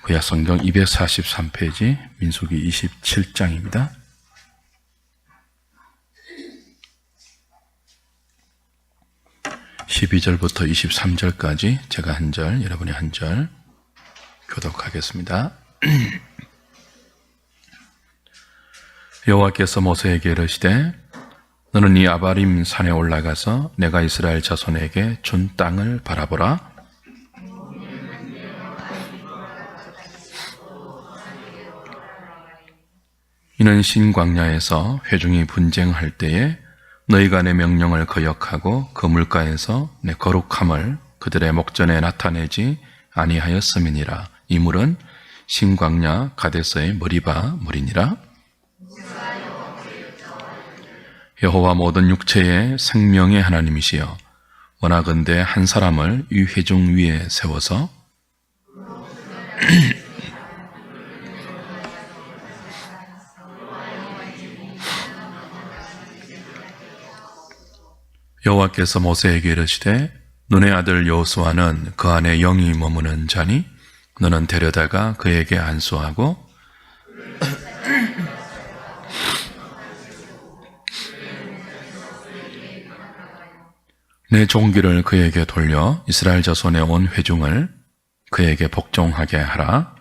구약성경 243페이지 민수기 27장입니다. 12절부터 23절까지 제가 한 절, 여러분이 한 절 교독하겠습니다. 여호와께서 모세에게 이르시되 너는 이 아바림 산에 올라가서 내가 이스라엘 자손에게 준 땅을 바라보라. 이는 신광야에서 회중이 분쟁할 때에 너희가 내 명령을 거역하고 그 물가에서 내 거룩함을 그들의 목전에 나타내지 아니하였음이니라. 이 물은 신광야 가데스의 머리바 물이니라. 여호와 모든 육체의 생명의 하나님이시여 원하건대 한 사람을 이 회중 위에 세워서 여호와께서 모세에게 이르시되 눈의 아들 여호수아는 그 안에 영이 머무는 자니 너는 데려다가 그에게 안수하고 내 종기를 그에게 돌려 이스라엘 자손의 온 회중을 그에게 복종하게 하라.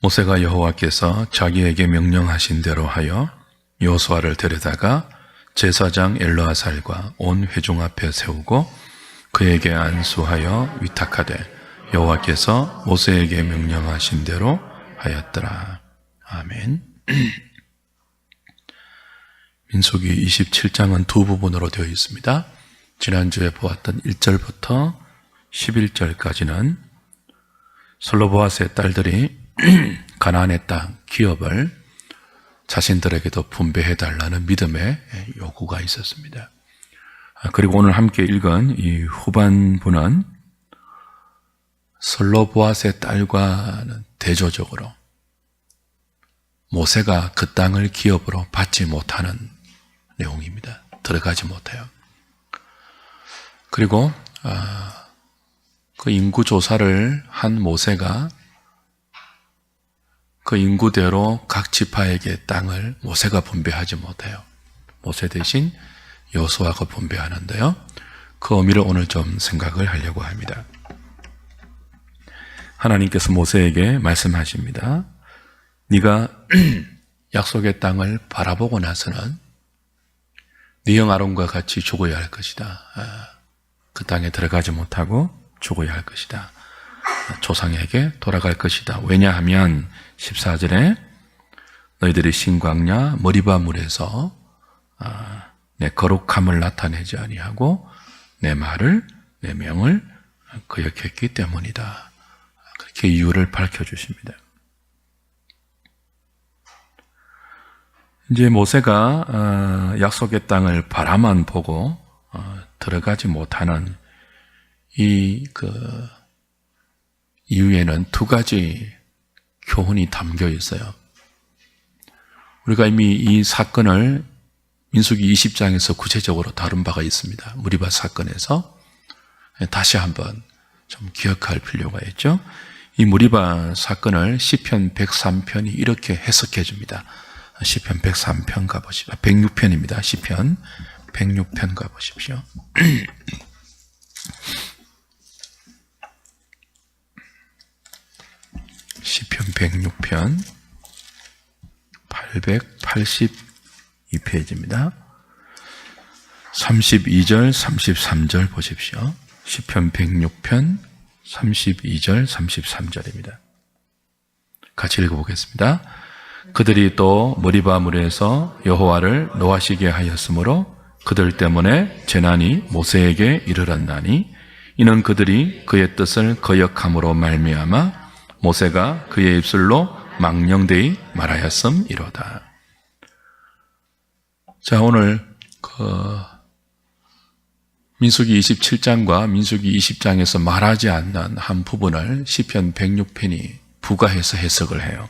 모세가 여호와께서 자기에게 명령하신 대로 하여 여호수아를 데려다가 제사장 엘르아살과 온 회중 앞에 세우고 그에게 안수하여 위탁하되 여호와께서 모세에게 명령하신 대로 하였더라. 아멘. 민수기 27장은 두 부분으로 되어 있습니다. 지난주에 보았던 1절부터 11절까지는 슬로보아스의 딸들이 가나안의 땅 기업을 자신들에게도 분배해달라는 믿음의 요구가 있었습니다. 그리고 오늘 함께 읽은 이 후반부는 슬로보아스의 딸과는 대조적으로 모세가 그 땅을 기업으로 받지 못하는 내용입니다. 들어가지 못해요. 그리고 그 인구 조사를 한 모세가 그 인구대로 각 지파에게 땅을 모세가 분배하지 못해요. 모세 대신 여호수아가 분배하는데요. 그 의미를 오늘 좀 생각을 하려고 합니다. 하나님께서 모세에게 말씀하십니다. 네가 약속의 땅을 바라보고 나서는 네 형 아론과 같이 죽어야 할 것이다. 그 땅에 들어가지 못하고 죽어야 할 것이다. 조상에게 돌아갈 것이다. 왜냐하면 14절에 너희들이 신광야 머리바 물에서 내 거룩함을 나타내지 아니하고 내 말을 내 명을 거역했기 때문이다. 그렇게 이유를 밝혀주십니다. 이제 모세가 약속의 땅을 바라만 보고 들어가지 못하는 이유에는 두 가지 교훈이 담겨 있어요. 우리가 이미 이 사건을 민수기 20장에서 구체적으로 다룬 바가 있습니다. 무리바 사건에서 다시 한번 좀 기억할 필요가 있죠. 이 무리바 사건을 시편 103편이 이렇게 해석해 줍니다. 시편 103편 가보십시오. 106편입니다. 시편 106편 가보십시오. 시편 106편 882페이지입니다. 32절, 33절 보십시오. 시편 106편 32절, 33절입니다. 같이 읽어보겠습니다. 그들이 또 머리바 물에서 여호와를 노하시게 하였으므로 그들 때문에 재난이 모세에게 이르렀나니 이는 그들이 그의 뜻을 거역함으로 말미암아 모세가 그의 입술로 망령되이 말하였음이로다. 자, 오늘 민수기 27장과 민수기 20장에서 말하지 않는 한 부분을 시편 106편이 부가해서 해석을 해요.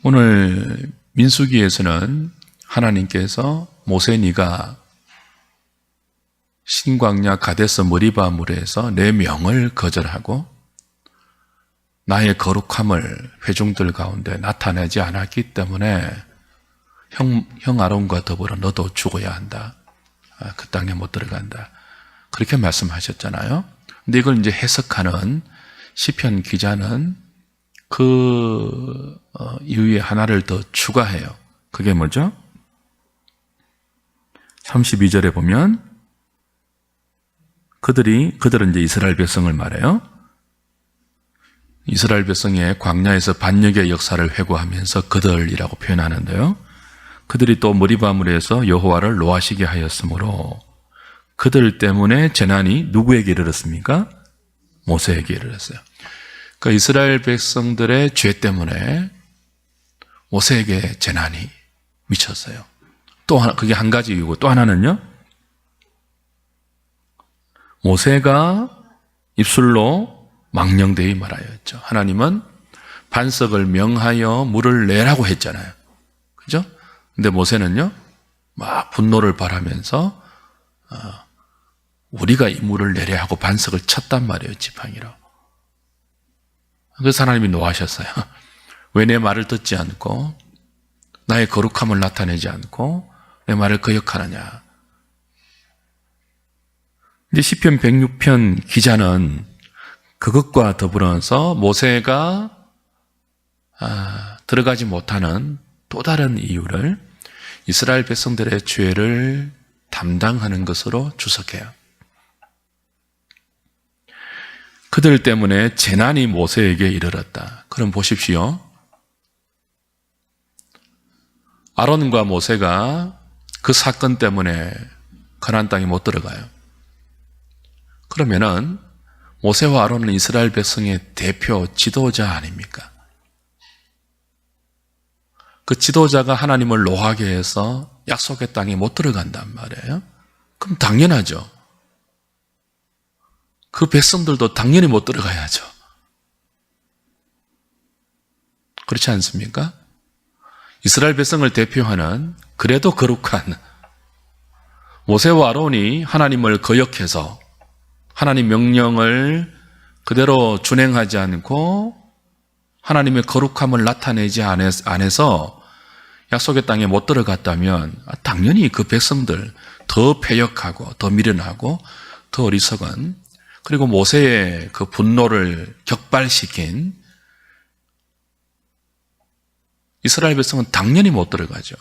오늘 민수기에서는 하나님께서 모세 네가 신광야 가데스 머리바 물에서 내 명을 거절하고 나의 거룩함을 회중들 가운데 나타내지 않았기 때문에 형 아론과 더불어 너도 죽어야 한다. 그 땅에 못 들어간다. 그렇게 말씀하셨잖아요. 근데 이걸 이제 해석하는 시편 기자는 그 이후에 하나를 더 추가해요. 그게 뭐죠? 32절에 보면 그들은 이제 이스라엘 백성을 말해요. 이스라엘 백성의 광야에서 반역의 역사를 회고하면서 그들이라고 표현하는데요. 그들이 또 머리바물에서 여호와를 노하시게 하였으므로 그들 때문에 재난이 누구에게 이르렀습니까? 모세에게 이르렀어요. 그러니까 이스라엘 백성들의 죄 때문에 모세에게 재난이 미쳤어요. 또 하나, 그게 한 가지 이유고 또 하나는요. 모세가 입술로 망령되이 말하였죠. 하나님은 반석을 명하여 물을 내라고 했잖아요. 그죠? 근데 모세는요, 막 분노를 발하면서, 우리가 이 물을 내려 하고 반석을 쳤단 말이에요, 지팡이로. 그래서 하나님이 노하셨어요. 왜 내 말을 듣지 않고, 나의 거룩함을 나타내지 않고, 내 말을 거역하느냐. 이제 시편 106편 기자는 그것과 더불어서 모세가 들어가지 못하는 또 다른 이유를 이스라엘 백성들의 죄를 담당하는 것으로 주석해요. 그들 때문에 재난이 모세에게 이르렀다. 그럼 보십시오. 아론과 모세가 그 사건 때문에 가나안 땅에 못 들어가요. 그러면은 모세와 아론은 이스라엘 백성의 대표 지도자 아닙니까? 그 지도자가 하나님을 노하게 해서 약속의 땅에 못 들어간단 말이에요. 그럼 당연하죠. 그 백성들도 당연히 못 들어가야죠. 그렇지 않습니까? 이스라엘 백성을 대표하는 그래도 거룩한 모세와 아론이 하나님을 거역해서 하나님 명령을 그대로 준행하지 않고 하나님의 거룩함을 나타내지 않아서 약속의 땅에 못 들어갔다면 당연히 그 백성들 더 패역하고 더 미련하고 더 어리석은, 그리고 모세의 그 분노를 격발시킨 이스라엘 백성은 당연히 못 들어가죠.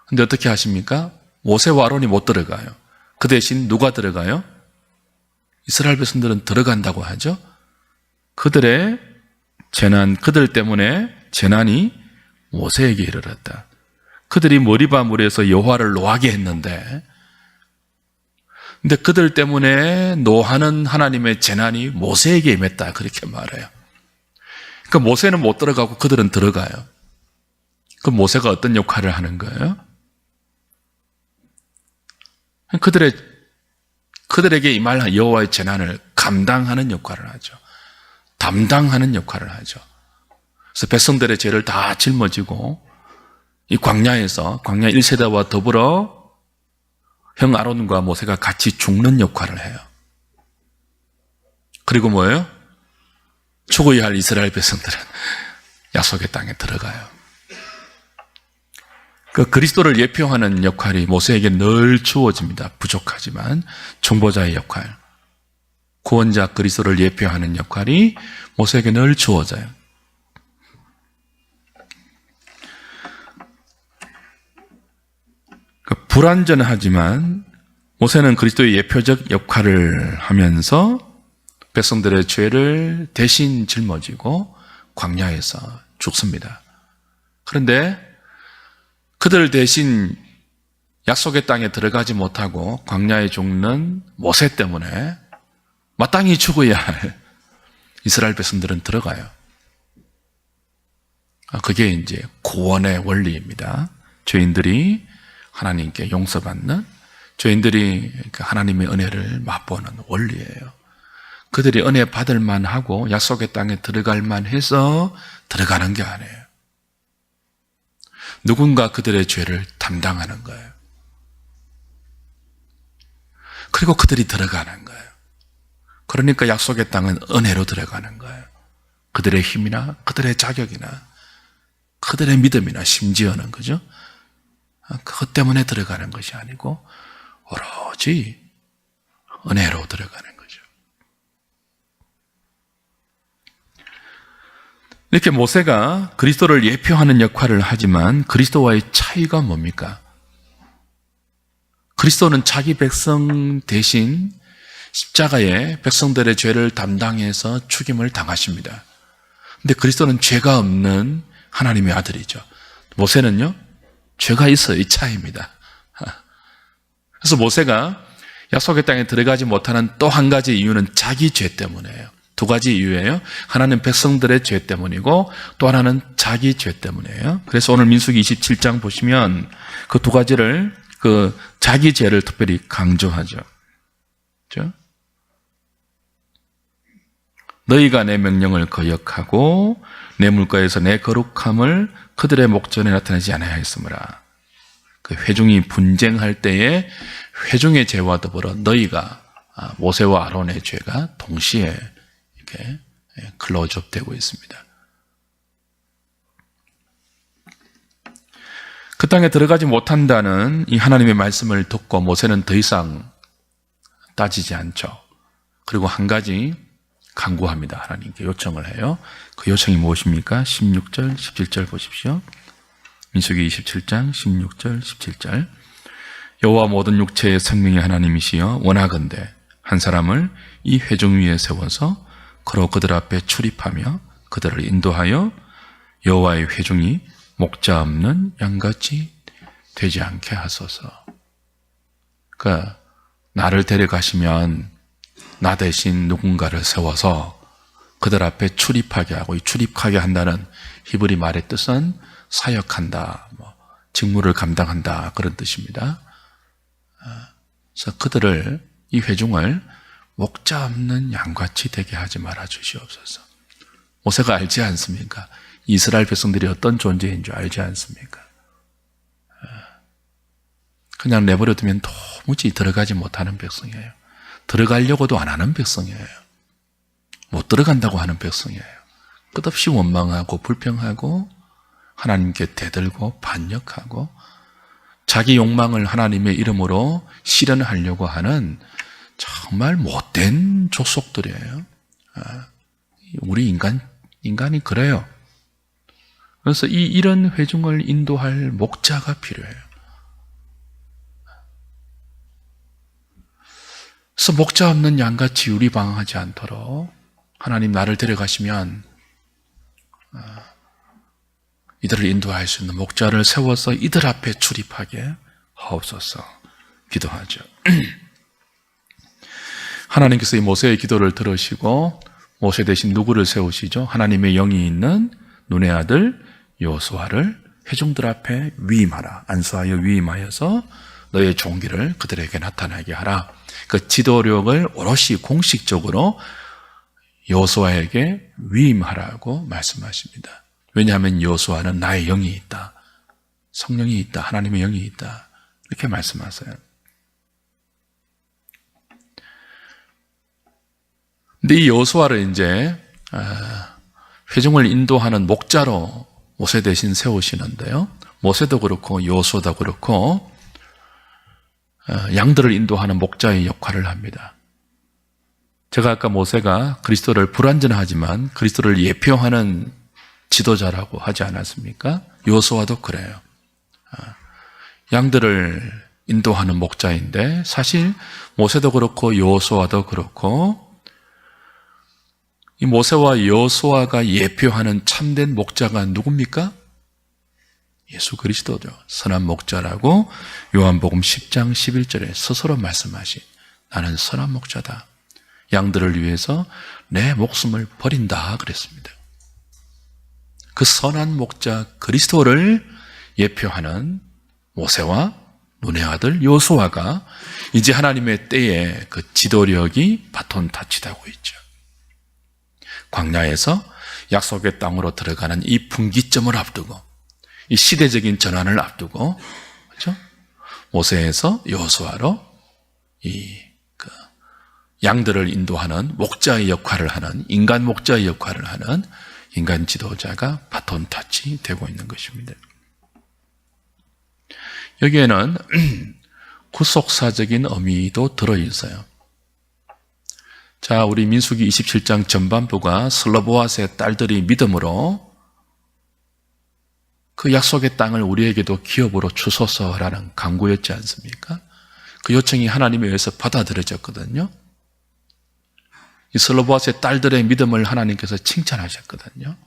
근데 어떻게 하십니까? 모세와 아론이 못 들어가요. 그 대신 누가 들어가요? 이스라엘 백성들은 들어간다고 하죠. 그들 때문에 재난이 모세에게 이르렀다. 그들이 머리바 물에서 여호와를 노하게 했는데, 근데 그들 때문에 노하는 하나님의 재난이 모세에게 임했다. 그렇게 말해요. 그러니까 모세는 못 들어가고 그들은 들어가요. 그럼 모세가 어떤 역할을 하는 거예요? 그들에게 임할 여호와의 재난을 감당하는 역할을 하죠. 담당하는 역할을 하죠. 그래서 백성들의 죄를 다 짊어지고 이 광야에서 광야 1세대와 더불어 형 아론과 모세가 같이 죽는 역할을 해요. 그리고 뭐예요? 죽어야 할 이스라엘 백성들은 약속의 땅에 들어가요. 그 그리스도를 예표하는 역할이 모세에게 늘 주어집니다. 부족하지만 중보자의 역할, 구원자 그리스도를 예표하는 역할이 모세에게 늘 주어져요. 불완전하지만 모세는 그리스도의 예표적 역할을 하면서 백성들의 죄를 대신 짊어지고 광야에서 죽습니다. 그런데 그들 대신 약속의 땅에 들어가지 못하고 광야에 죽는 모세 때문에 마땅히 죽어야 할 이스라엘 백성들은 들어가요. 그게 이제 구원의 원리입니다. 죄인들이 하나님께 용서받는, 죄인들이 하나님의 은혜를 맛보는 원리예요. 그들이 은혜 받을 만하고 약속의 땅에 들어갈 만해서 들어가는 게 아니에요. 누군가 그들의 죄를 담당하는 거예요. 그리고 그들이 들어가는 거예요. 그러니까 약속의 땅은 은혜로 들어가는 거예요. 그들의 힘이나 그들의 자격이나 그들의 믿음이나 심지어는, 그죠? 그것 때문에 들어가는 것이 아니고 오로지 은혜로 들어가는 거죠. 이렇게 모세가 그리스도를 예표하는 역할을 하지만 그리스도와의 차이가 뭡니까? 그리스도는 자기 백성 대신 십자가에 백성들의 죄를 담당해서 죽임을 당하십니다. 근데 그리스도는 죄가 없는 하나님의 아들이죠. 모세는요, 죄가 있어요. 이 차이입니다. 그래서 모세가 약속의 땅에 들어가지 못하는 또 한 가지 이유는 자기 죄 때문이에요. 두 가지 이유예요. 하나는 백성들의 죄 때문이고 또 하나는 자기 죄 때문이에요. 그래서 오늘 민수기 27장 보시면 그 두 가지를, 그 자기 죄를 특별히 강조하죠. 그렇죠? 너희가 내 명령을 거역하고 내 물가에서 내 거룩함을 그들의 목전에 나타내지 않아야했으므라. 그 회중이 분쟁할 때에 회중의 죄와 더불어 너희가, 모세와 아론의 죄가 동시에 이렇게 클로즈업되고 있습니다. 그 땅에 들어가지 못한다는 이 하나님의 말씀을 듣고 모세는 더 이상 따지지 않죠. 그리고 한 가지 간구합니다. 하나님께 요청을 해요. 그 요청이 무엇입니까? 16절, 17절 보십시오. 민수기 27장 16절, 17절. 여호와 모든 육체의 생명의 하나님이시여 원하건대 한 사람을 이 회중 위에 세워서 그로 그들 앞에 출입하며 그들을 인도하여 여호와의 회중이 목자 없는 양같이 되지 않게 하소서. 그러니까 나를 데려가시면 나 대신 누군가를 세워서 그들 앞에 출입하게 하고, 이 출입하게 한다는 히브리 말의 뜻은 사역한다, 직무를 감당한다, 그런 뜻입니다. 그래서 그들을, 이 회중을 목자 없는 양같이 되게 하지 말아 주시옵소서. 모세가 알지 않습니까? 이스라엘 백성들이 어떤 존재인 줄 알지 않습니까? 그냥 내버려두면 도무지 들어가지 못하는 백성이에요. 들어가려고도 안 하는 백성이에요. 못 들어간다고 하는 백성이에요. 끝없이 원망하고 불평하고 하나님께 대들고 반역하고 자기 욕망을 하나님의 이름으로 실현하려고 하는 정말 못된 족속들이에요. 우리 인간이 그래요. 그래서 이런 회중을 인도할 목자가 필요해요. 그래서 목자 없는 양같이 유리방황하지 않도록 하나님 나를 데려가시면 이들을 인도할 수 있는 목자를 세워서 이들 앞에 출입하게 하옵소서 기도하죠. 하나님께서 이 모세의 기도를 들으시고 모세 대신 누구를 세우시죠? 하나님의 영이 있는 눈의 아들 여호수아를 회중들 앞에 위임하라. 안수하여 위임하여서 너의 종기를 그들에게 나타나게 하라. 그 지도력을 오롯이 공식적으로 여호수아에게 위임하라고 말씀하십니다. 왜냐하면 여호수아는 나의 영이 있다, 성령이 있다, 하나님의 영이 있다, 이렇게 말씀하세요. 근데 이 여호수아를 이제 회중을 인도하는 목자로 모세 대신 세우시는데요, 모세도 그렇고 여호수아도 그렇고 양들을 인도하는 목자의 역할을 합니다. 제가 아까 모세가 그리스도를 불완전하지만 그리스도를 예표하는 지도자라고 하지 않았습니까? 여호수아도 그래요. 양들을 인도하는 목자인데 사실 모세도 그렇고 여호수아도 그렇고 이 모세와 여호수아가 예표하는 참된 목자가 누굽니까? 예수 그리스도죠. 선한 목자라고 요한복음 10장 11절에 스스로 말씀하신 나는 선한 목자다. 양들을 위해서 내 목숨을 버린다 그랬습니다. 그 선한 목자 그리스도를 예표하는 모세와 눈의 아들 여호수아가 이제 하나님의 때에 그 지도력이 바톤 타치되고 있죠. 광야에서 약속의 땅으로 들어가는 이 분기점을 앞두고, 이 시대적인 전환을 앞두고, 그렇죠? 모세에서 여호수아로 양들을 인도하는 목자의 역할을 하는, 인간 목자의 역할을 하는 인간 지도자가 바톤 타치 되고 있는 것입니다. 여기에는 구속사적인 의미도 들어있어요. 자, 우리 민수기 27장 전반부가 슬로보앗의 딸들이 믿음으로 그 약속의 땅을 우리에게도 기업으로 주소서라는 강구였지 않습니까? 그 요청이 하나님에 의해서 받아들여졌거든요. 이 슬로보앗의 딸들의 믿음을 하나님께서 칭찬하셨거든요.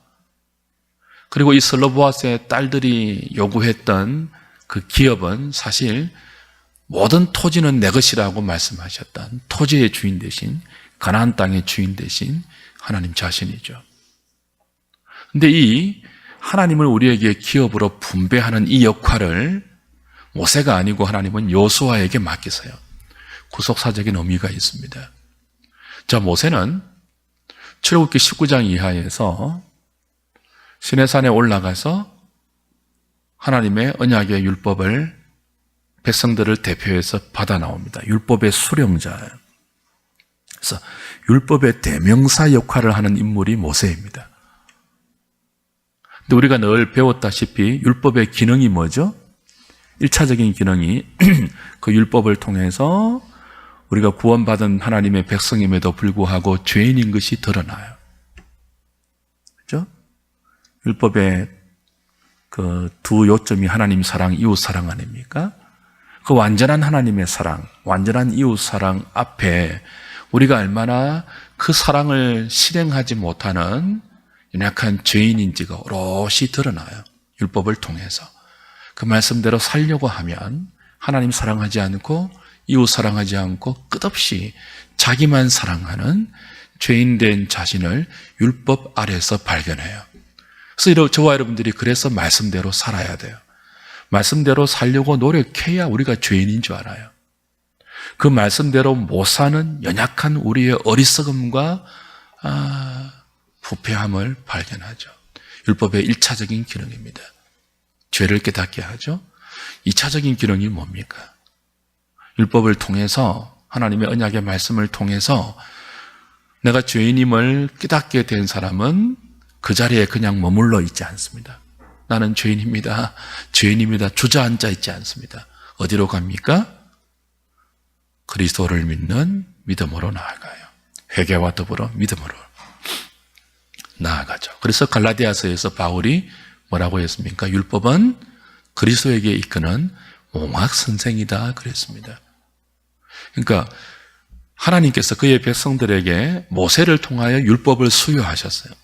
그리고 이 슬로보앗의 딸들이 요구했던 그 기업은 사실 모든 토지는 내 것이라고 말씀하셨던 토지의 주인 대신, 가나안 땅의 주인 대신 하나님 자신이죠. 근데 이 하나님을 우리에게 기업으로 분배하는 이 역할을 모세가 아니고 하나님은 여호수아에게 맡기세요. 구속사적인 의미가 있습니다. 자, 모세는 출애굽기 19장 이하에서 시내산에 올라가서 하나님의 언약의 율법을 백성들을 대표해서 받아 나옵니다. 율법의 수령자예요. 그래서 율법의 대명사 역할을 하는 인물이 모세입니다. 근데 우리가 늘 배웠다시피 율법의 기능이 뭐죠? 1차적인 기능이 그 율법을 통해서 우리가 구원받은 하나님의 백성임에도 불구하고 죄인인 것이 드러나요. 그렇죠? 율법의 그 두 요점이 하나님 사랑, 이웃 사랑 아닙니까? 그 완전한 하나님의 사랑, 완전한 이웃 사랑 앞에 우리가 얼마나 그 사랑을 실행하지 못하는 연약한 죄인인지가 오롯이 드러나요. 율법을 통해서. 그 말씀대로 살려고 하면 하나님 사랑하지 않고 이웃 사랑하지 않고 끝없이 자기만 사랑하는 죄인된 자신을 율법 아래서 발견해요. 그래서 저와 여러분들이 그래서 말씀대로 살아야 돼요. 말씀대로 살려고 노력해야 우리가 죄인인 줄 알아요. 그 말씀대로 못 사는 연약한 우리의 어리석음과 부패함을 발견하죠. 율법의 1차적인 기능입니다. 죄를 깨닫게 하죠. 2차적인 기능이 뭡니까? 율법을 통해서, 하나님의 언약의 말씀을 통해서 내가 죄인임을 깨닫게 된 사람은 그 자리에 그냥 머물러 있지 않습니다. 나는 죄인입니다. 죄인입니다. 주저앉아 있지 않습니다. 어디로 갑니까? 그리스도를 믿는 믿음으로 나아가요. 회개와 더불어 믿음으로 나아가죠. 그래서 갈라디아서에서 바울이 뭐라고 했습니까? 율법은 그리스도에게 이끄는 몽학 선생이다 그랬습니다. 그러니까 하나님께서 그의 백성들에게 모세를 통하여 율법을 수여하셨어요.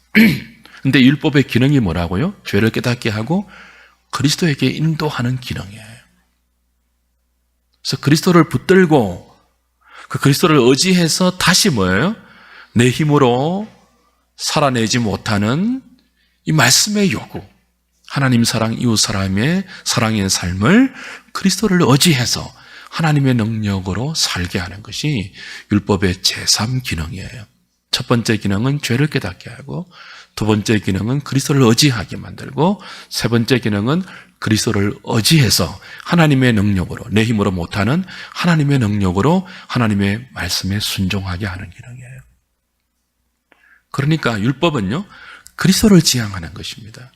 근데 율법의 기능이 뭐라고요? 죄를 깨닫게 하고 그리스도에게 인도하는 기능이에요. 그래서 그리스도를 붙들고 그 그리스도를 의지해서 다시 뭐예요? 내 힘으로 살아내지 못하는 이 말씀의 요구, 하나님 사랑, 이웃 사랑의 삶을 그리스도를 의지해서 하나님의 능력으로 살게 하는 것이 율법의 제3기능이에요. 첫 번째 기능은 죄를 깨닫게 하고, 두 번째 기능은 그리스도를 의지하게 만들고, 세 번째 기능은 그리스도를 의지해서 하나님의 능력으로, 내 힘으로 못하는 하나님의 능력으로 하나님의 말씀에 순종하게 하는 기능이에요. 그러니까 율법은요, 그리스도를 지향하는 것입니다.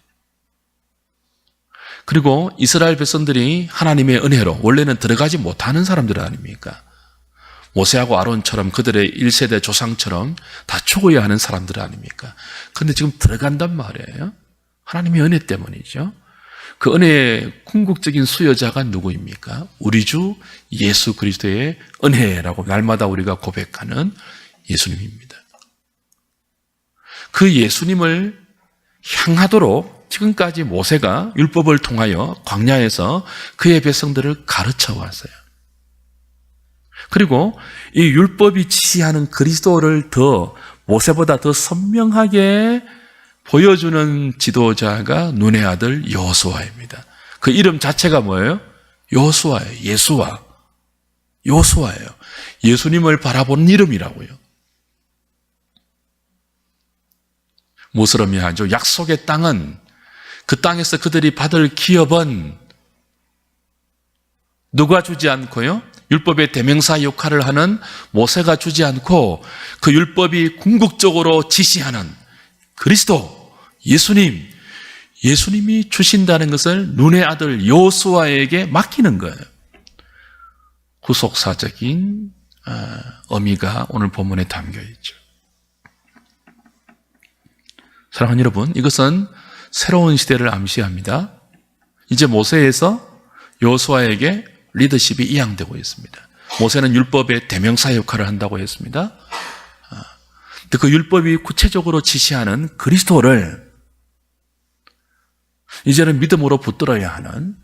그리고 이스라엘 백성들이 하나님의 은혜로 원래는 들어가지 못하는 사람들 아닙니까? 모세하고 아론처럼 그들의 1세대 조상처럼 다 죽어야 하는 사람들 아닙니까? 그런데 지금 들어간단 말이에요. 하나님의 은혜 때문이죠. 그 은혜의 궁극적인 수여자가 누구입니까? 우리 주 예수 그리스도의 은혜라고 날마다 우리가 고백하는 예수님입니다. 그 예수님을 향하도록 지금까지 모세가 율법을 통하여 광야에서 그의 백성들을 가르쳐 왔어요. 그리고 이 율법이 지시하는 그리스도를 더 모세보다 더 선명하게 보여주는 지도자가 눈의 아들 여호수아입니다. 그 이름 자체가 뭐예요? 여호수아예요. 여호수아예요. 예수님을 바라보는 이름이라고요. 무엇을 의미하죠? 약속의 땅은, 그 땅에서 그들이 받을 기업은 누가 주지 않고요? 율법의 대명사 역할을 하는 모세가 주지 않고 그 율법이 궁극적으로 지시하는 그리스도, 예수님이 주신다는 것을 눈의 아들 여호수아에게 맡기는 거예요. 구속사적인 의미가 오늘 본문에 담겨 있죠. 사랑하는 여러분, 이것은 새로운 시대를 암시합니다. 이제 모세에서 여호수아에게 리더십이 이양되고 있습니다. 모세는 율법의 대명사 역할을 한다고 했습니다. 그 율법이 구체적으로 지시하는 그리스도를 이제는 믿음으로 붙들어야 하는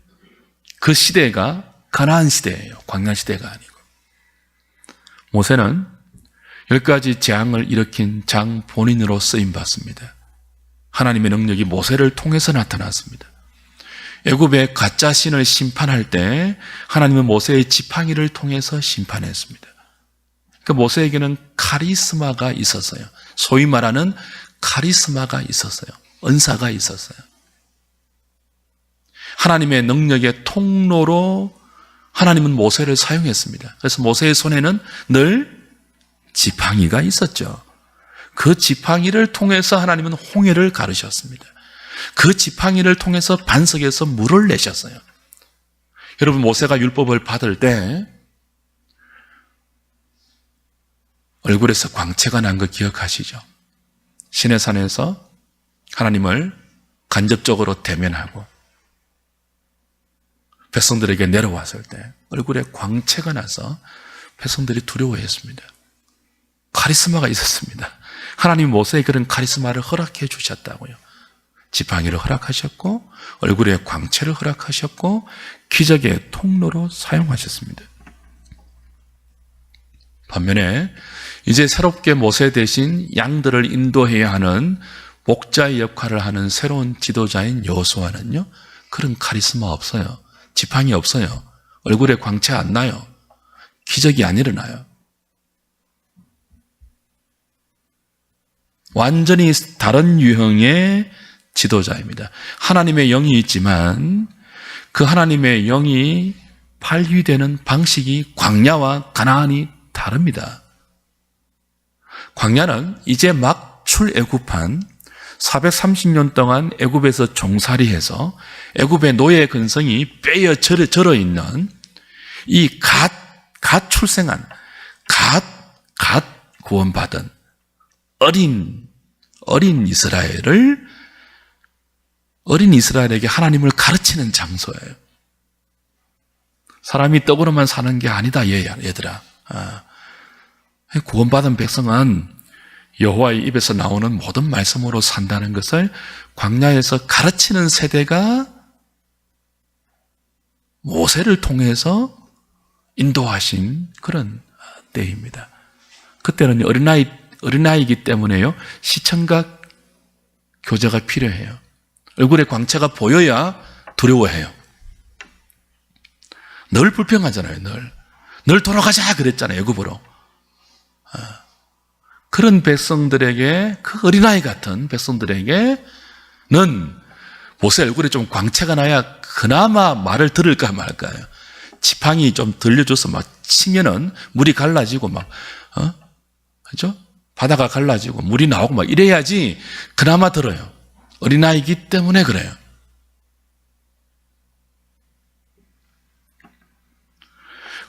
그 시대가 가나안 시대예요. 광야 시대가 아니고. 모세는 10가지 재앙을 일으킨 장 본인으로 쓰임받습니다. 하나님의 능력이 모세를 통해서 나타났습니다. 애굽의 가짜 신을 심판할 때 하나님은 모세의 지팡이를 통해서 심판했습니다. 그 모세에게는 카리스마가 있었어요. 소위 말하는 카리스마가 있었어요. 은사가 있었어요. 하나님의 능력의 통로로 하나님은 모세를 사용했습니다. 그래서 모세의 손에는 늘 지팡이가 있었죠. 그 지팡이를 통해서 하나님은 홍해를 가르셨습니다. 그 지팡이를 통해서 반석에서 물을 내셨어요. 여러분, 모세가 율법을 받을 때 얼굴에서 광채가 난 거 기억하시죠? 시내산에서 하나님을 간접적으로 대면하고 백성들에게 내려왔을 때 얼굴에 광채가 나서 백성들이 두려워했습니다. 카리스마가 있었습니다. 하나님 모세에게 그런 카리스마를 허락해 주셨다고요. 지팡이를 허락하셨고 얼굴에 광채를 허락하셨고 기적의 통로로 사용하셨습니다. 반면에 이제 새롭게 모세 대신 양들을 인도해야 하는 목자의 역할을 하는 새로운 지도자인 여호수아는요, 그런 카리스마 없어요. 지팡이 없어요. 얼굴에 광채 안 나요. 기적이 안 일어나요. 완전히 다른 유형의 지도자입니다. 하나님의 영이 있지만 그 하나님의 영이 발휘되는 방식이 광야와 가나안이 다릅니다. 광야는 이제 막 출애굽한 430년 동안 애굽에서 종살이해서 애굽의 노예 근성이 빼어 절어 있는 이 갓 출생한 갓 구원받은 어린 이스라엘에게 하나님을 가르치는 장소예요. 사람이 떡으로만 사는 게 아니다, 얘들아. 구원받은 백성은 여호와의 입에서 나오는 모든 말씀으로 산다는 것을 광야에서 가르치는 세대가 모세를 통해서 인도하신 그런 때입니다. 그때는 어린아이이기 때문에요, 시청각 교제가 필요해요. 얼굴에 광채가 보여야 두려워해요. 늘 불평하잖아요. 늘 돌아가자 그랬잖아요. 애굽으로. 그런 백성들에게, 그 어린아이 같은 백성들에게는 모세 얼굴에 좀 광채가 나야 그나마 말을 들을까 말까요. 지팡이 좀 들려줘서 막 치면은 물이 갈라지고 그죠? 바다가 갈라지고 물이 나오고 막 이래야지 그나마 들어요. 어린아이기 때문에 그래요.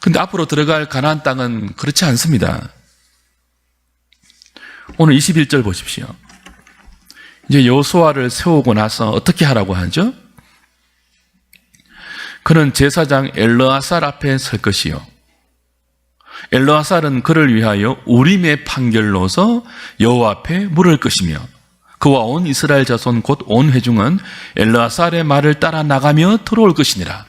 근데 앞으로 들어갈 가나안 땅은 그렇지 않습니다. 오늘 21절 보십시오. 이제 여호수아를 세우고 나서 어떻게 하라고 하죠? 그는 제사장 엘르아살 앞에 설 것이요, 엘르아살은 그를 위하여 우림의 판결로서 여호와 앞에 물을 것이며 그와 온 이스라엘 자손 곧 온 회중은 엘르아살의 말을 따라 나가며 들어올 것이니라.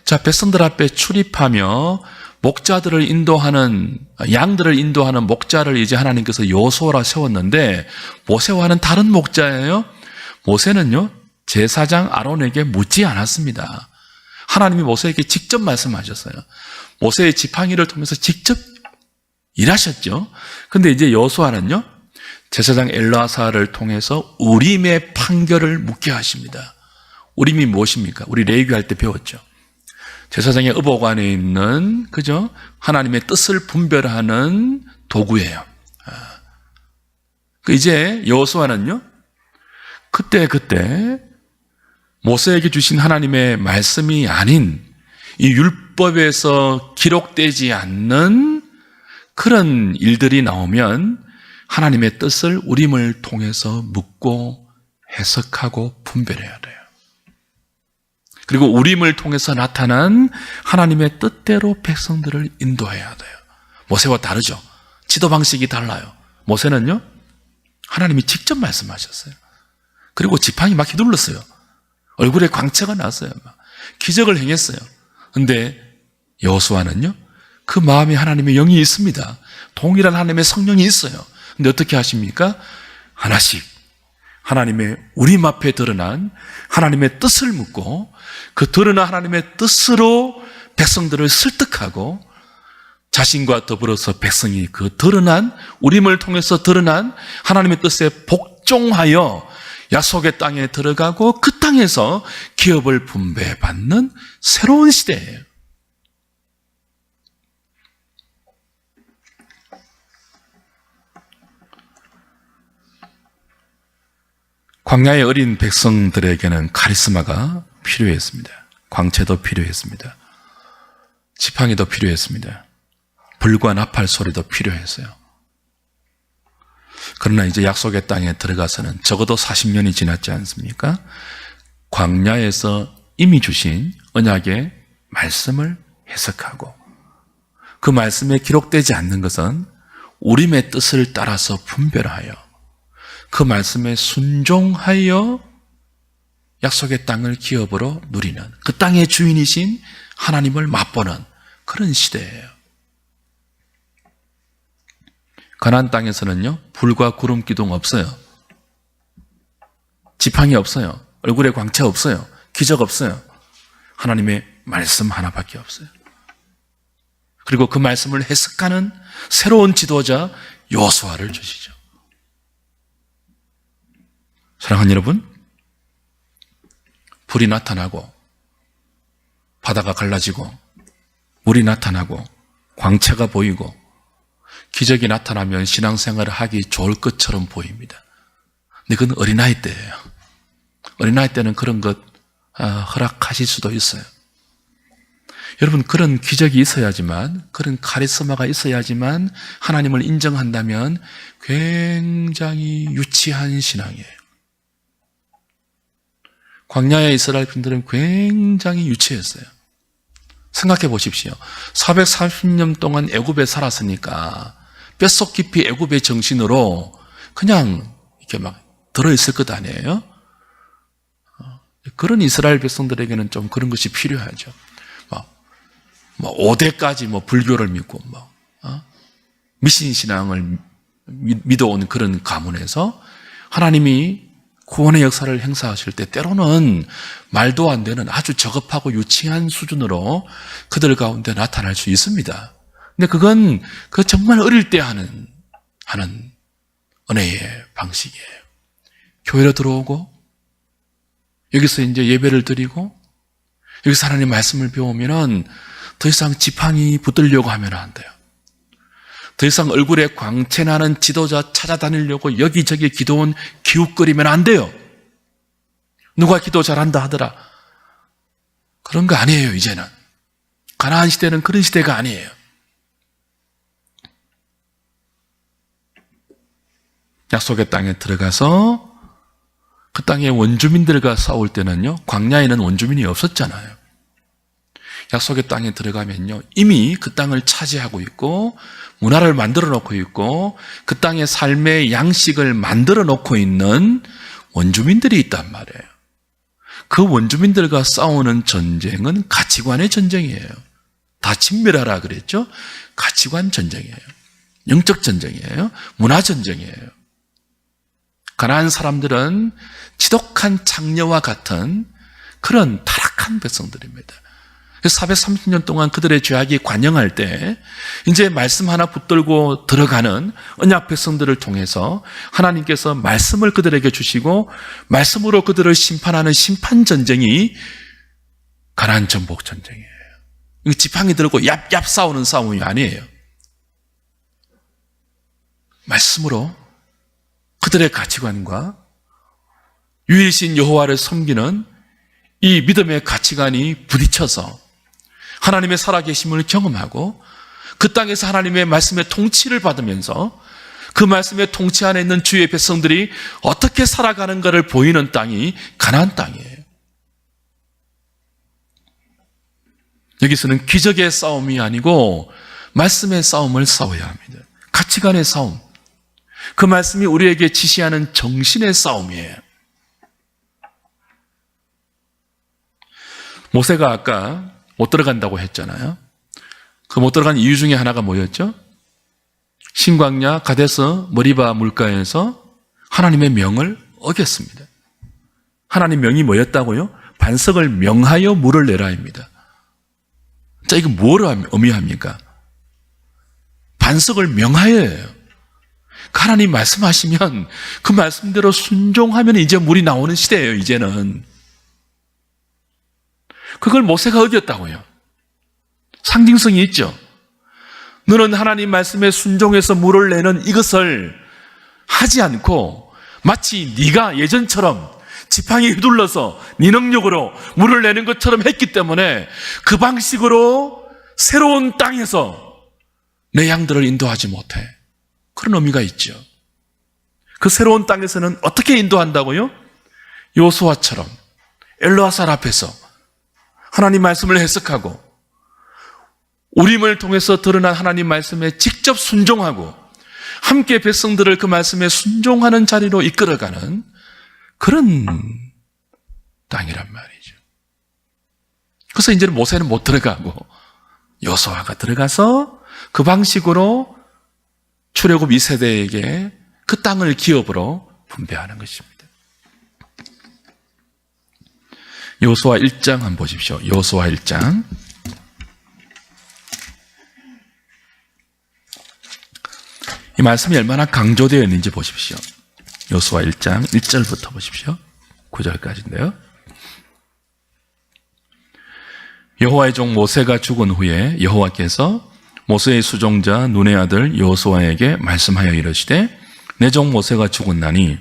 자, 백성들 앞에 출입하며 목자들을 인도하는, 양들을 인도하는 목자를 이제 하나님께서 여호수아라 세웠는데 모세와는 다른 목자예요. 모세는요, 제사장 아론에게 묻지 않았습니다. 하나님이 모세에게 직접 말씀하셨어요. 모세의 지팡이를 통해서 직접 일하셨죠. 근데 이제 여호수아는요, 제사장 엘르아사를 통해서 우림의 판결을 묻게 하십니다. 우림이 무엇입니까? 우리 레위기 할 때 배웠죠. 제사장의 의복 안에 있는, 그죠? 하나님의 뜻을 분별하는 도구예요. 이제 여호수아는요, 그때 모세에게 주신 하나님의 말씀이 아닌 이 율법에서 기록되지 않는 그런 일들이 나오면 하나님의 뜻을 우림을 통해서 묻고 해석하고 분별해야 돼요. 그리고 우림을 통해서 나타난 하나님의 뜻대로 백성들을 인도해야 돼요. 모세와 다르죠. 지도 방식이 달라요. 모세는요, 하나님이 직접 말씀하셨어요. 그리고 지팡이 막 휘둘렀어요. 얼굴에 광채가 났어요. 막 기적을 행했어요. 근데 여호수아는요, 그 마음에 하나님의 영이 있습니다. 동일한 하나님의 성령이 있어요. 근데 어떻게 하십니까? 하나씩 하나님의 우림 앞에 드러난 하나님의 뜻을 묻고 그 드러난 하나님의 뜻으로 백성들을 설득하고 자신과 더불어서 백성이 그 드러난 우림을 통해서 드러난 하나님의 뜻에 복종하여 약속의 땅에 들어가고 그 땅에서 기업을 분배받는 새로운 시대예요. 광야의 어린 백성들에게는 카리스마가 필요했습니다. 광채도 필요했습니다. 지팡이도 필요했습니다. 불과 나팔 소리도 필요했어요. 그러나 이제 약속의 땅에 들어가서는 적어도 40년이 지났지 않습니까? 광야에서 이미 주신 언약의 말씀을 해석하고 그 말씀에 기록되지 않는 것은 우림의 뜻을 따라서 분별하여 그 말씀에 순종하여 약속의 땅을 기업으로 누리는, 그 땅의 주인이신 하나님을 맛보는 그런 시대예요. 가나안 땅에서는요, 불과 구름 기둥 없어요. 지팡이 없어요. 얼굴에 광채 없어요. 기적 없어요. 하나님의 말씀 하나밖에 없어요. 그리고 그 말씀을 해석하는 새로운 지도자 여호수아를 주시죠. 사랑하는 여러분, 불이 나타나고 바다가 갈라지고 물이 나타나고 광채가 보이고 기적이 나타나면 신앙생활을 하기 좋을 것처럼 보입니다. 근데 그건 어린아이 때예요. 어린아이 때는 그런 것 허락하실 수도 있어요. 여러분, 그런 기적이 있어야지만, 그런 카리스마가 있어야지만 하나님을 인정한다면 굉장히 유치한 신앙이에요. 광야의 이스라엘 분들은 굉장히 유치했어요. 생각해 보십시오. 430년 동안 애굽에 살았으니까 뼛속 깊이 애굽의 정신으로 그냥 이렇게 막 들어있을 것 아니에요? 그런 이스라엘 백성들에게는 좀 그런 것이 필요하죠. 뭐 5대까지 불교를 믿고 미신 신앙을 믿어온 그런 가문에서 하나님이 구원의 역사를 행사하실 때 때로는 말도 안 되는 아주 저급하고 유치한 수준으로 그들 가운데 나타날 수 있습니다. 근데 그건 정말 어릴 때 하는 은혜의 방식이에요. 교회로 들어오고 여기서 이제 예배를 드리고 여기서 하나님 말씀을 배우면은 더 이상 지팡이 붙들려고 하면 안 돼요. 더 이상 얼굴에 광채나는 지도자 찾아다니려고 여기저기 기도원 기웃거리면 안 돼요. 누가 기도 잘한다 하더라. 그런 거 아니에요, 이제는. 가나안 시대는 그런 시대가 아니에요. 약속의 땅에 들어가서 그 땅의 원주민들과 싸울 때는요, 광야에는 원주민이 없었잖아요. 약속의 땅에 들어가면요, 이미 그 땅을 차지하고 있고 문화를 만들어 놓고 있고 그 땅의 삶의 양식을 만들어 놓고 있는 원주민들이 있단 말이에요. 그 원주민들과 싸우는 전쟁은 가치관의 전쟁이에요. 다 진멸하라 그랬죠? 가치관 전쟁이에요. 영적 전쟁이에요. 문화 전쟁이에요. 가나안 사람들은 지독한 창녀와 같은 그런 타락한 백성들입니다. 430년 동안 그들의 죄악이 관영할 때 이제 말씀 하나 붙들고 들어가는 언약 백성들을 통해서 하나님께서 말씀을 그들에게 주시고 말씀으로 그들을 심판하는 심판 전쟁이 가나안 정복 전쟁이에요. 이거 지팡이 들고 얍얍 싸우는 싸움이 아니에요. 말씀으로 그들의 가치관과 유일신 여호와를 섬기는 이 믿음의 가치관이 부딪혀서 하나님의 살아계심을 경험하고 그 땅에서 하나님의 말씀의 통치를 받으면서 그 말씀의 통치 안에 있는 주의 백성들이 어떻게 살아가는가를 보이는 땅이 가나안 땅이에요. 여기서는 기적의 싸움이 아니고 말씀의 싸움을 싸워야 합니다. 가치관의 싸움. 그 말씀이 우리에게 지시하는 정신의 싸움이에요. 모세가 아까 못 들어간다고 했잖아요. 그 못 들어간 이유 중에 하나가 뭐였죠? 신광야 가데스 머리바 물가에서 하나님의 명을 어겼습니다. 하나님 명이 뭐였다고요? 반석을 명하여 물을 내라입니다. 자, 이거 뭐를 의미합니까? 반석을 명하여예요. 하나님 말씀하시면 그 말씀대로 순종하면 이제 물이 나오는 시대예요, 이제는. 그걸 모세가 어겼다고요. 상징성이 있죠. 너는 하나님 말씀에 순종해서 물을 내는 이것을 하지 않고 마치 네가 예전처럼 지팡이 휘둘러서 네 능력으로 물을 내는 것처럼 했기 때문에 그 방식으로 새로운 땅에서 내 양들을 인도하지 못해. 그런 의미가 있죠. 그 새로운 땅에서는 어떻게 인도한다고요? 여호수아처럼 엘르아살 앞에서 하나님 말씀을 해석하고 우림을 통해서 드러난 하나님 말씀에 직접 순종하고 함께 백성들을 그 말씀에 순종하는 자리로 이끌어가는 그런 땅이란 말이죠. 그래서 이제는 모세는 못 들어가고 여호수아가 들어가서 그 방식으로 출애굽 2세대에게 그 땅을 기업으로 분배하는 것입니다. 여호수아 1장 한번 보십시오. 여호수아 1장. 이 말씀이 얼마나 강조되어 있는지 보십시오. 여호수아 1장 1절부터 보십시오. 9절까지인데요. 여호와의 종 모세가 죽은 후에 여호와께서 모세의 수종자 눈의 아들 여호수아에게 말씀하여 이르시되 내 종 모세가 죽었나니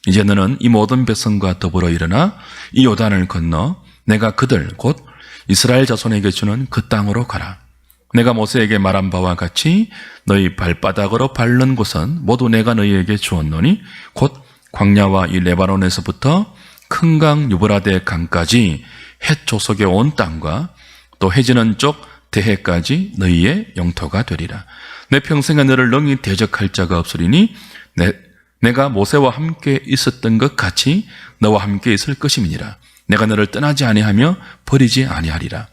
이제 너는 이 모든 백성과 더불어 일어나 이 요단을 건너 내가 그들 곧 이스라엘 자손에게 주는 그 땅으로 가라. 내가 모세에게 말한 바와 같이 너희 발바닥으로 밟는 곳은 모두 내가 너희에게 주었노니 곧 광야와 이 레바논에서부터 큰 강 유브라데 강까지 헷 조속에 온 땅과 또 해지는 쪽 대해까지 너희의 영토가 되리라. 내 평생에 너를 능히 대적할 자가 없으리니 내가 모세와 함께 있었던 것 같이 너와 함께 있을 것임이니라. 내가 너를 떠나지 아니하며 버리지 아니하리라.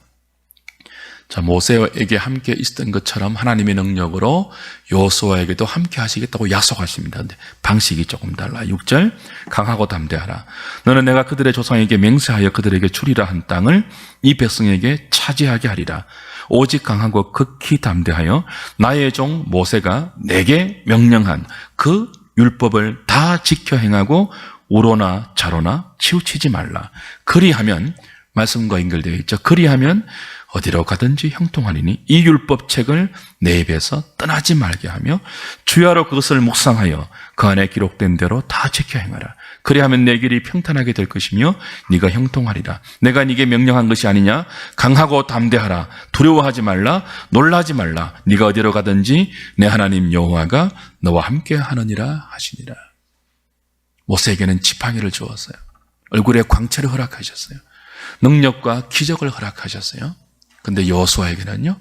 자, 모세에게 함께 있었던 것처럼 하나님의 능력으로 여호수아에게도 함께 하시겠다고 약속하십니다. 근데 방식이 조금 달라. 6절 강하고 담대하라. 너는 내가 그들의 조상에게 맹세하여 그들에게 주리라 한 땅을 이 백성에게 차지하게 하리라. 오직 강하고 극히 담대하여 나의 종 모세가 내게 명령한 그 율법을 다 지켜 행하고 우로나 좌로나 치우치지 말라. 그리하면 말씀과 연결되어 있죠. 그리하면 어디로 가든지 형통하리니 이 율법책을 내 입에서 떠나지 말게 하며 주야로 그것을 묵상하여 그 안에 기록된 대로 다 지켜 행하라. 그리하면 내 길이 평탄하게 될 것이며 네가 형통하리라. 내가 네게 명령한 것이 아니냐? 강하고 담대하라. 두려워하지 말라. 놀라지 말라. 네가 어디로 가든지 내 하나님 여호와가 너와 함께 하느니라 하시니라. 모세에게는 지팡이를 주었어요. 얼굴에 광채를 허락하셨어요. 능력과 기적을 허락하셨어요. 근데 여호수아에게는요,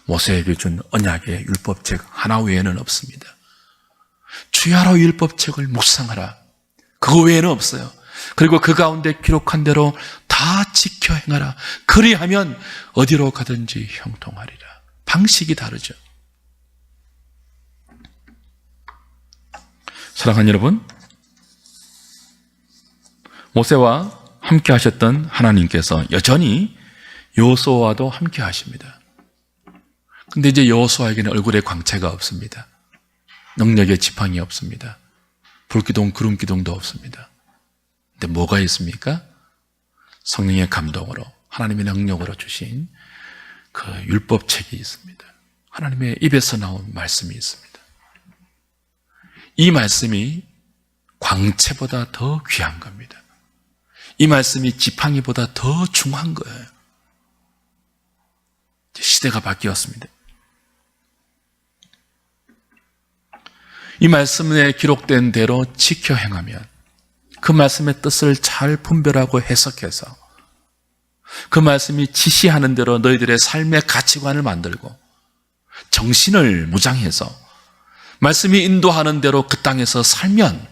모세에게 준 언약의 율법책 하나 외에는 없습니다. 주야로 율법책을 묵상하라. 그거 외에는 없어요. 그리고 그 가운데 기록한 대로 다 지켜 행하라. 그리하면 어디로 가든지 형통하리라. 방식이 다르죠. 사랑하는 여러분, 모세와 함께 하셨던 하나님께서 여전히 여호수아와도 함께 하십니다. 근데 이제 여호수아에게는 얼굴에 광채가 없습니다. 능력의 지팡이 없습니다. 불기둥, 구름기둥도 없습니다. 근데 뭐가 있습니까? 성령의 감동으로, 하나님의 능력으로 주신 그 율법책이 있습니다. 하나님의 입에서 나온 말씀이 있습니다. 이 말씀이 광채보다 더 귀한 겁니다. 이 말씀이 지팡이보다 더 중요한 거예요. 시대가 바뀌었습니다. 이 말씀에 기록된 대로 지켜 행하면, 그 말씀의 뜻을 잘 분별하고 해석해서 그 말씀이 지시하는 대로 너희들의 삶의 가치관을 만들고 정신을 무장해서 말씀이 인도하는 대로 그 땅에서 살면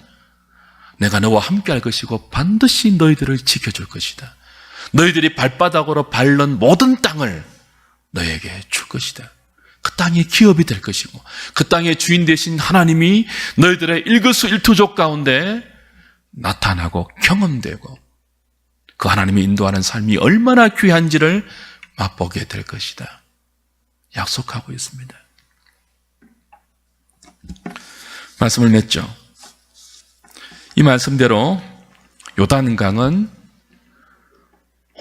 내가 너와 함께 할 것이고 반드시 너희들을 지켜줄 것이다. 너희들이 발바닥으로 밟는 모든 땅을 너에게 줄 것이다. 그 땅이 기업이 될 것이고 그 땅의 주인 되신 하나님이 너희들의 일거수일투족 가운데 나타나고 경험되고 그 하나님이 인도하는 삶이 얼마나 귀한지를 맛보게 될 것이다. 약속하고 있습니다. 말씀을 맺죠. 이 말씀대로 요단강은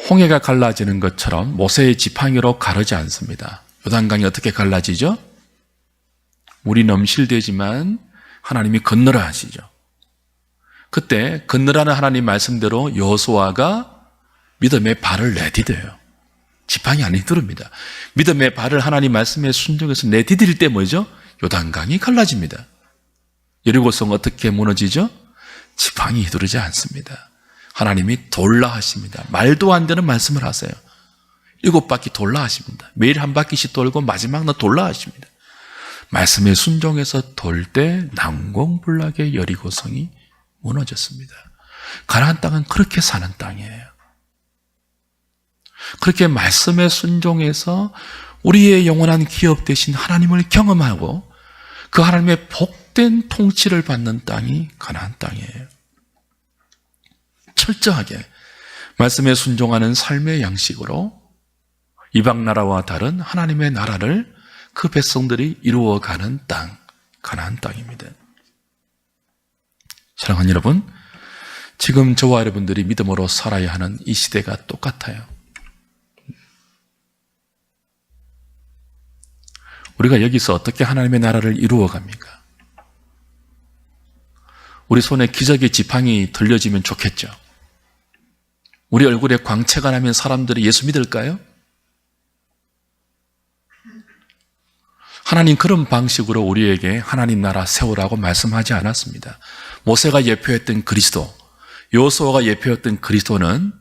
홍해가 갈라지는 것처럼 모세의 지팡이로 가르지 않습니다. 요단강이 어떻게 갈라지죠? 물이 넘실대지만 하나님이 건너라 하시죠. 그때 건너라는 하나님 말씀대로 여호수아가 믿음의 발을 내디뎌요. 지팡이 안 휘두릅니다. 믿음의 발을 하나님 말씀에 순종해서 내디딜 때 뭐죠? 요단강이 갈라집니다. 여리고성 어떻게 무너지죠? 지팡이 휘두르지 않습니다. 하나님이 돌라 하십니다. 말도 안 되는 말씀을 하세요. 7바퀴 돌라 하십니다. 매일 한 바퀴씩 돌고 마지막 날 돌라 하십니다. 말씀에 순종해서 돌 때 난공불락의 여리고성이 무너졌습니다. 가나안 땅은 그렇게 사는 땅이에요. 그렇게 말씀에 순종해서 우리의 영원한 기업 되신 하나님을 경험하고 그 하나님의 복된 통치를 받는 땅이 가나안 땅이에요. 철저하게 말씀에 순종하는 삶의 양식으로 이방 나라와 다른 하나님의 나라를 그 백성들이 이루어가는 땅, 가나안 땅입니다. 사랑하는 여러분, 지금 저와 여러분들이 믿음으로 살아야 하는 이 시대가 똑같아요. 우리가 여기서 어떻게 하나님의 나라를 이루어갑니까? 우리 손에 기적의 지팡이 들려지면 좋겠죠. 우리 얼굴에 광채가 나면 사람들이 예수 믿을까요? 하나님 그런 방식으로 우리에게 하나님 나라 세우라고 말씀하지 않았습니다. 모세가 예표했던 그리스도, 여호수아가 예표했던 그리스도는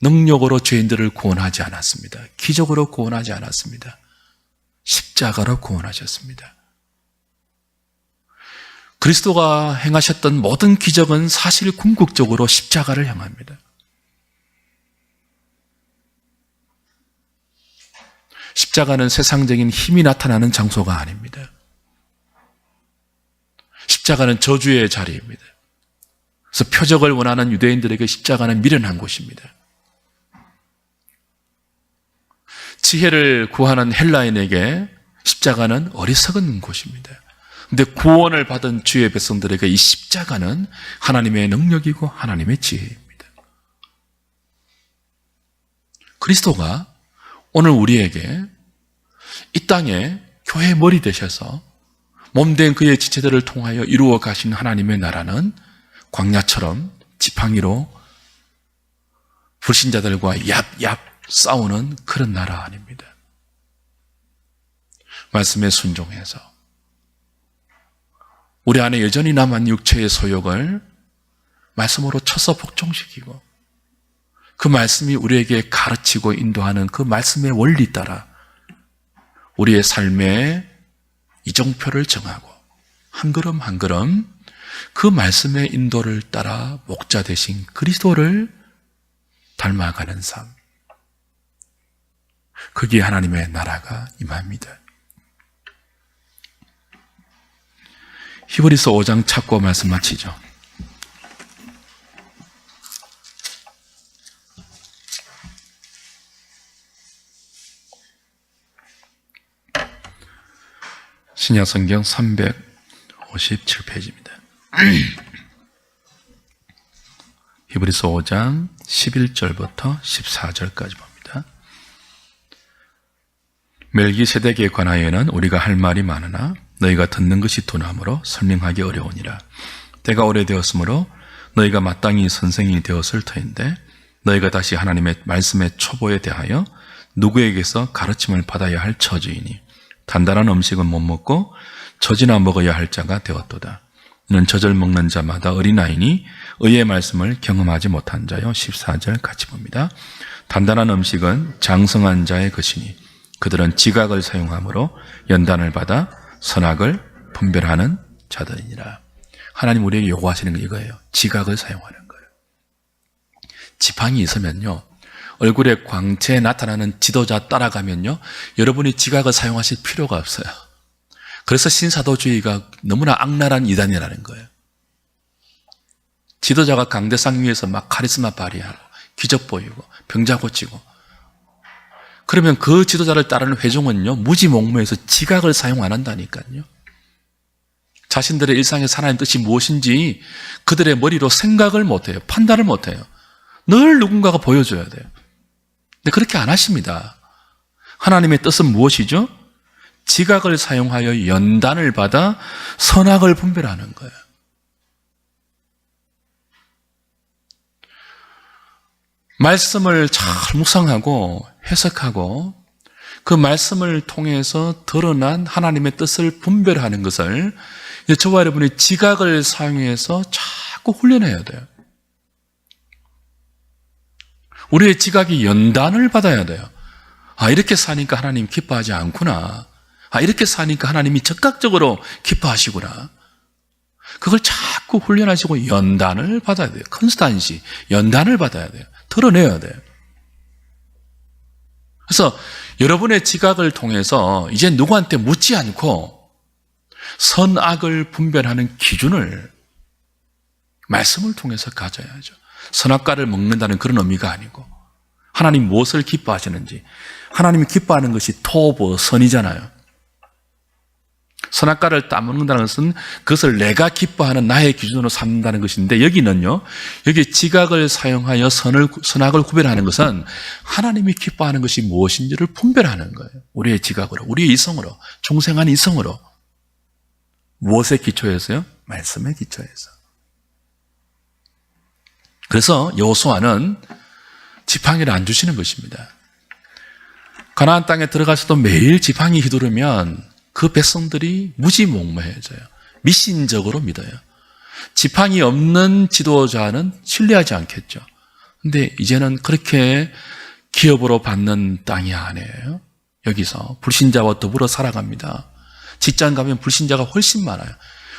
능력으로 죄인들을 구원하지 않았습니다. 기적으로 구원하지 않았습니다. 십자가로 구원하셨습니다. 그리스도가 행하셨던 모든 기적은 사실 궁극적으로 십자가를 향합니다. 십자가는 세상적인 힘이 나타나는 장소가 아닙니다. 십자가는 저주의 자리입니다. 그래서 표적을 원하는 유대인들에게 십자가는 미련한 곳입니다. 지혜를 구하는 헬라인에게 십자가는 어리석은 곳입니다. 그런데 구원을 받은 주의 백성들에게 이 십자가는 하나님의 능력이고 하나님의 지혜입니다. 그리스도가 오늘 우리에게 이 땅에 교회의 머리 되셔서 몸된 그의 지체들을 통하여 이루어 가신 하나님의 나라는 광야처럼 지팡이로 불신자들과 얍얍 싸우는 그런 나라 아닙니다. 말씀에 순종해서 우리 안에 여전히 남은 육체의 소욕을 말씀으로 쳐서 복종시키고 그 말씀이 우리에게 가르치고 인도하는 그 말씀의 원리 따라 우리의 삶의 이정표를 정하고 한 걸음 한 걸음 그 말씀의 인도를 따라 목자 되신 그리스도를 닮아가는 삶, 거기에 하나님의 나라가 임합니다. 히브리서 5장 찾고 말씀 마치죠. 신약성경 357페이지입니다. 히브리서 5장 11절부터 14절까지 봅니다. 멜기세덱에 관하여는 우리가 할 말이 많으나 너희가 듣는 것이 둔함으로 설명하기 어려우니라. 때가 오래되었으므로 너희가 마땅히 선생이 되었을 터인데 너희가 다시 하나님의 말씀의 초보에 대하여 누구에게서 가르침을 받아야 할 처지이니 단단한 음식은 못 먹고 젖이나 먹어야 할 자가 되었도다. 이는 젖을 먹는 자마다 어린아이니 의의 말씀을 경험하지 못한 자요. 14절 같이 봅니다. 단단한 음식은 장성한 자의 것이니 그들은 지각을 사용함으로 연단을 받아 선악을 분별하는 자들이니라. 하나님 우리에게 요구하시는 게 이거예요. 지각을 사용하는 거예요. 지팡이 있으면요, 얼굴에 광채에 나타나는 지도자 따라가면요, 여러분이 지각을 사용하실 필요가 없어요. 그래서 신사도주의가 너무나 악랄한 이단이라는 거예요. 지도자가 강대상 위에서 막 카리스마 발휘하고 기적 보이고 병자 고치고, 그러면 그 지도자를 따르는 회중은요, 무지몽무해서 지각을 사용 안 한다니까요. 자신들의 일상에서 하나님 뜻이 무엇인지 그들의 머리로 생각을 못해요. 판단을 못해요. 늘 누군가가 보여줘야 돼요. 근데 그렇게 안 하십니다. 하나님의 뜻은 무엇이죠? 지각을 사용하여 연단을 받아 선악을 분별하는 거예요. 말씀을 잘 묵상하고 해석하고 그 말씀을 통해서 드러난 하나님의 뜻을 분별하는 것을 저와 여러분이 지각을 사용해서 자꾸 훈련해야 돼요. 우리의 지각이 연단을 받아야 돼요. 아, 이렇게 사니까 하나님 기뻐하지 않구나. 아, 이렇게 사니까 하나님이 적극적으로 기뻐하시구나. 그걸 자꾸 훈련하시고 연단을 받아야 돼요. 컨스탄시, 연단을 받아야 돼요. 드러내야 돼요. 그래서 여러분의 지각을 통해서 이제 누구한테 묻지 않고 선악을 분별하는 기준을 말씀을 통해서 가져야죠. 선악과를 먹는다는 그런 의미가 아니고 하나님 무엇을 기뻐하시는지, 하나님이 기뻐하는 것이 토브, 선이잖아요. 선악과를 따먹는다는 것은 그것을 내가 기뻐하는 나의 기준으로 삼는다는 것인데, 여기는요, 여기 지각을 사용하여 선악을 구별하는 것은 하나님이 기뻐하는 것이 무엇인지를 분별하는 거예요. 우리의 지각으로, 우리의 이성으로, 중생한 이성으로. 무엇에 기초해서요? 말씀에 기초해서. 그래서 여호수아는 지팡이를 안 주시는 것입니다. 가나안 땅에 들어가서도 매일 지팡이 휘두르면 그 백성들이 무지몽매해져요. 미신적으로 믿어요. 지팡이 없는 지도자는 신뢰하지 않겠죠. 근데 이제는 그렇게 기업으로 받는 땅이 아니에요. 여기서 불신자와 더불어 살아갑니다. 직장 가면 불신자가 훨씬 많아요.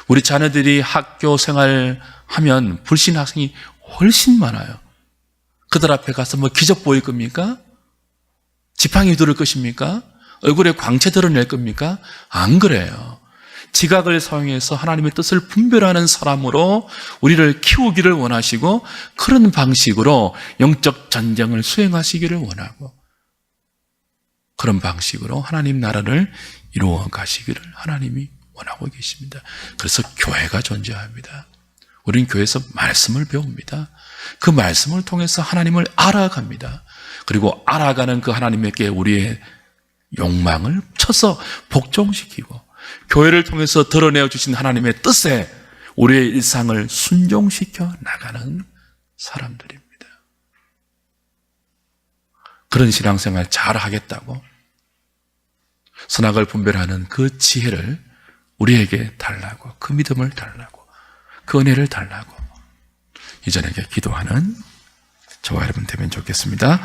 우리 자녀들이 학교 생활하면 불신 학생이 훨씬 많아요. 그들 앞에 가서 뭐 기적 보일 겁니까? 지팡이 들을 것입니까? 얼굴에 광채 드러낼 겁니까? 안 그래요. 지각을 사용해서 하나님의 뜻을 분별하는 사람으로 우리를 키우기를 원하시고, 그런 방식으로 영적 전쟁을 수행하시기를 원하고, 그런 방식으로 하나님 나라를 이루어 가시기를 하나님이 원하고 계십니다. 그래서 교회가 존재합니다. 우리는 교회에서 말씀을 배웁니다. 그 말씀을 통해서 하나님을 알아갑니다. 그리고 알아가는 그 하나님에게 우리의 욕망을 쳐서 복종시키고, 교회를 통해서 드러내어 주신 하나님의 뜻에 우리의 일상을 순종시켜 나가는 사람들입니다. 그런 신앙생활 잘 하겠다고 선악을 분별하는 그 지혜를 우리에게 달라고, 그 믿음을 달라고, 그 은혜를 달라고 이전에게 기도하는 저와 여러분 되면 좋겠습니다.